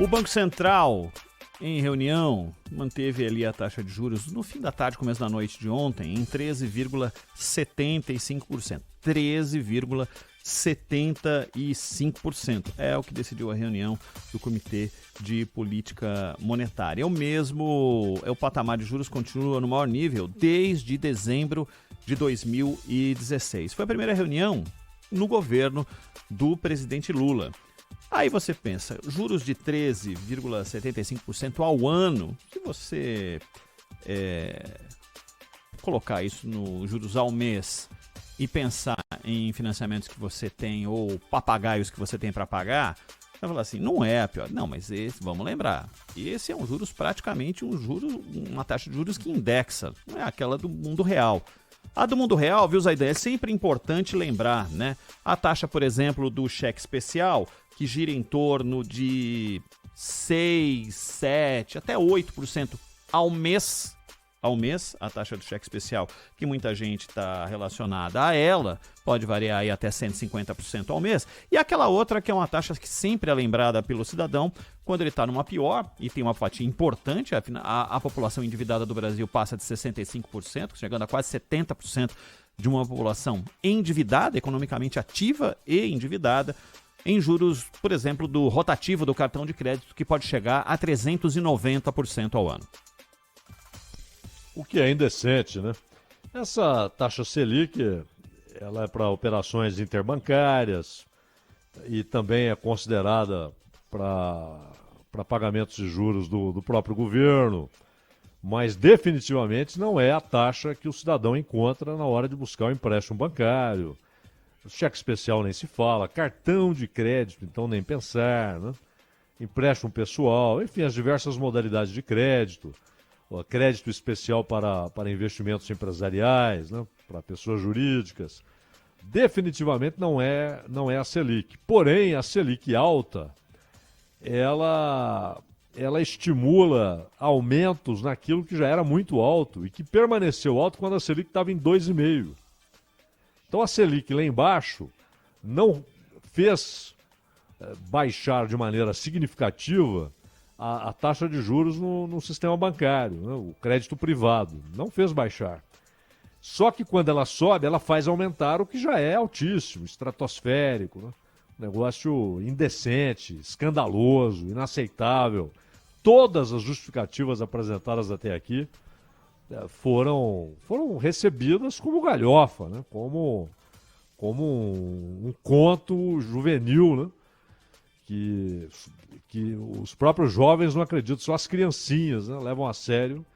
O Banco Central, em reunião, manteve ali a taxa de juros no fim da tarde, começo da noite de ontem, em 13,75%. 13,75%. É o que decidiu a reunião do Comitê de Política Monetária. O patamar de juros continua no maior nível desde dezembro de 2016. Foi a primeira reunião no governo do presidente Lula. Aí você pensa, juros de 13,75% ao ano, se você colocar isso no juros ao mês e pensar em financiamentos que você tem ou papagaios que você tem para pagar, você vai falar assim, não é a pior. Não, mas vamos lembrar, esse é um juros praticamente uma taxa de juros que indexa, não é aquela do mundo real. A do mundo real, viu, Zaidan, é sempre importante lembrar, né? A taxa, por exemplo, do cheque especial, que gira em torno de 6, 7, até 8% ao mês, a taxa do cheque especial, que muita gente está relacionada a ela, pode variar aí até 150% ao mês. E aquela outra que é uma taxa que sempre é lembrada pelo cidadão quando ele está numa pior, e tem uma fatia importante, a população endividada do Brasil passa de 65%, chegando a quase 70% de uma população endividada, economicamente ativa e endividada, em juros, por exemplo, do rotativo do cartão de crédito, que pode chegar a 390% ao ano. O que é indecente, né? Essa taxa Selic, ela é para operações interbancárias e também é considerada para pagamentos de juros do próprio governo, mas definitivamente não é a taxa que o cidadão encontra na hora de buscar o empréstimo bancário. Cheque especial nem se fala, cartão de crédito, então nem pensar, né? Empréstimo pessoal, enfim, as diversas modalidades de crédito, crédito especial para investimentos empresariais, né? Para pessoas jurídicas. Definitivamente não é a Selic. Porém, a Selic alta, ela estimula aumentos naquilo que já era muito alto e que permaneceu alto quando a Selic estava em 2,5%. Então a Selic lá embaixo não fez baixar de maneira significativa a taxa de juros no sistema bancário, né? O crédito privado. Não fez baixar. Só que quando ela sobe, ela faz aumentar o que já é altíssimo, estratosférico, né? Negócio indecente, escandaloso, inaceitável. Todas as justificativas apresentadas até aqui foram recebidas como galhofa, né? Como um conto juvenil, né? Que os próprios jovens não acreditam, só as criancinhas, né, levam a sério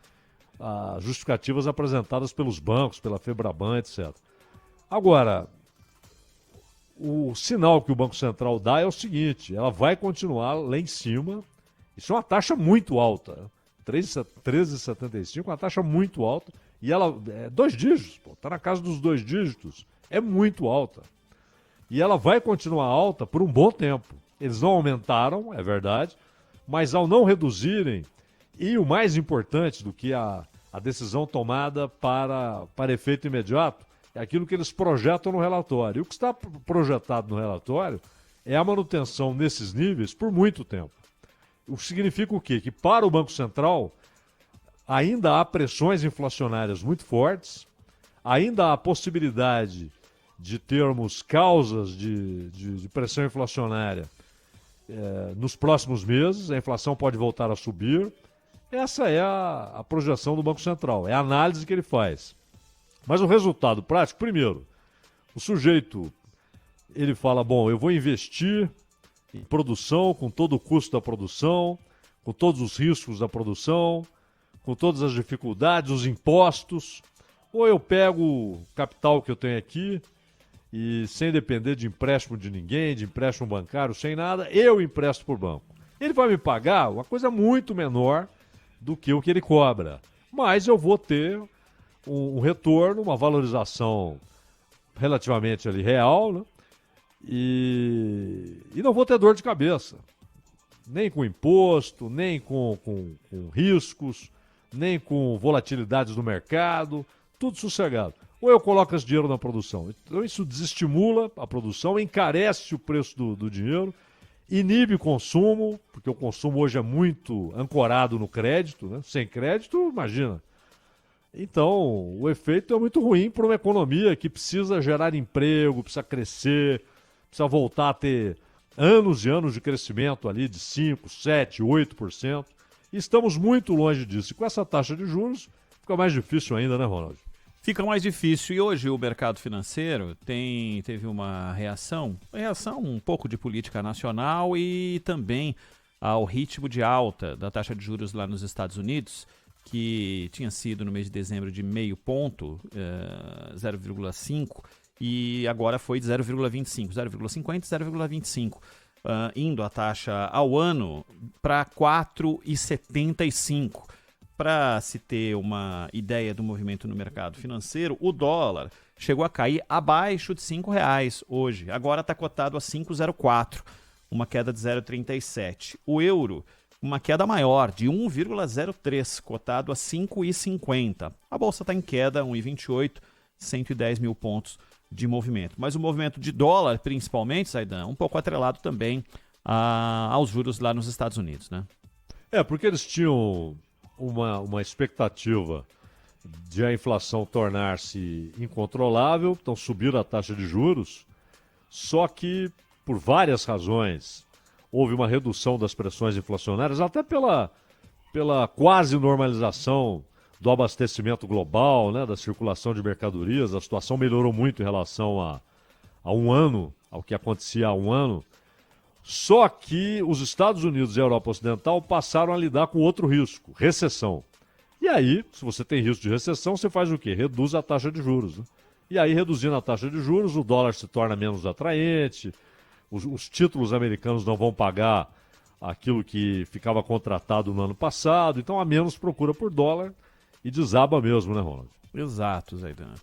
as justificativas apresentadas pelos bancos, pela Febraban, etc. Agora, o sinal que o Banco Central dá é o seguinte, ela vai continuar lá em cima, isso é uma taxa muito alta, 13,75, uma taxa muito alta, e ela é 2 dígitos, está na casa dos 2 dígitos, é muito alta. E ela vai continuar alta por um bom tempo. Eles não aumentaram, é verdade, mas ao não reduzirem, e o mais importante do que a decisão tomada para efeito imediato, é aquilo que eles projetam no relatório. E o que está projetado no relatório é a manutenção nesses níveis por muito tempo. O que significa o quê? Que para o Banco Central ainda há pressões inflacionárias muito fortes, ainda há possibilidade de termos causas de pressão inflacionária nos próximos meses, a inflação pode voltar a subir. Essa é a projeção do Banco Central, é a análise que ele faz. Mas o resultado prático, primeiro, o sujeito, ele fala, bom, eu vou investir em produção, com todo o custo da produção, com todos os riscos da produção, com todas as dificuldades, os impostos, ou eu pego o capital que eu tenho aqui e sem depender de empréstimo de ninguém, de empréstimo bancário, sem nada, eu empresto por banco. Ele vai me pagar uma coisa muito menor do que o que ele cobra, mas eu vou ter um retorno, uma valorização relativamente ali real, né? E não vou ter dor de cabeça, nem com imposto, nem com riscos, nem com volatilidades do mercado, tudo sossegado. Ou eu coloco esse dinheiro na produção. Então isso desestimula a produção, encarece o preço do dinheiro inibe consumo, porque o consumo hoje é muito ancorado no crédito, né? Sem crédito, imagina. Então, o efeito é muito ruim para uma economia que precisa gerar emprego, precisa crescer, precisa voltar a ter anos e anos de crescimento ali de 5, 7, 8%. E estamos muito longe disso. E com essa taxa de juros, fica mais difícil ainda, né, Ronald? Fica mais difícil. E hoje o mercado financeiro teve uma reação um pouco de política nacional e também ao ritmo de alta da taxa de juros lá nos Estados Unidos, que tinha sido no mês de dezembro de 0,5 ponto, 0,5, e agora foi de 0,25, 0,50 e 0,25, indo a taxa ao ano para 4,75. Para se ter uma ideia do movimento no mercado financeiro, o dólar chegou a cair abaixo de R$ 5 hoje. Agora está cotado a 5,04, uma queda de 0,37. O euro, uma queda maior, de 1,03, cotado a 5,50. A bolsa está em queda, 1,28, 110 mil pontos de movimento. Mas o movimento de dólar, principalmente, Zaidan, um pouco atrelado também aos juros lá nos Estados Unidos, né? Porque eles tinham uma expectativa de a inflação tornar-se incontrolável, então subiram a taxa de juros, só que por várias razões houve uma redução das pressões inflacionárias, até pela quase normalização do abastecimento global, né, da circulação de mercadorias. A situação melhorou muito em relação a um ano, ao que acontecia há um ano. Só que os Estados Unidos e a Europa Ocidental passaram a lidar com outro risco, recessão. E aí, se você tem risco de recessão, você faz o quê? Reduz a taxa de juros, né? E aí, reduzindo a taxa de juros, o dólar se torna menos atraente, os títulos americanos não vão pagar aquilo que ficava contratado no ano passado, então há menos procura por dólar e desaba mesmo, né, Ronald? Exato, Zaidan.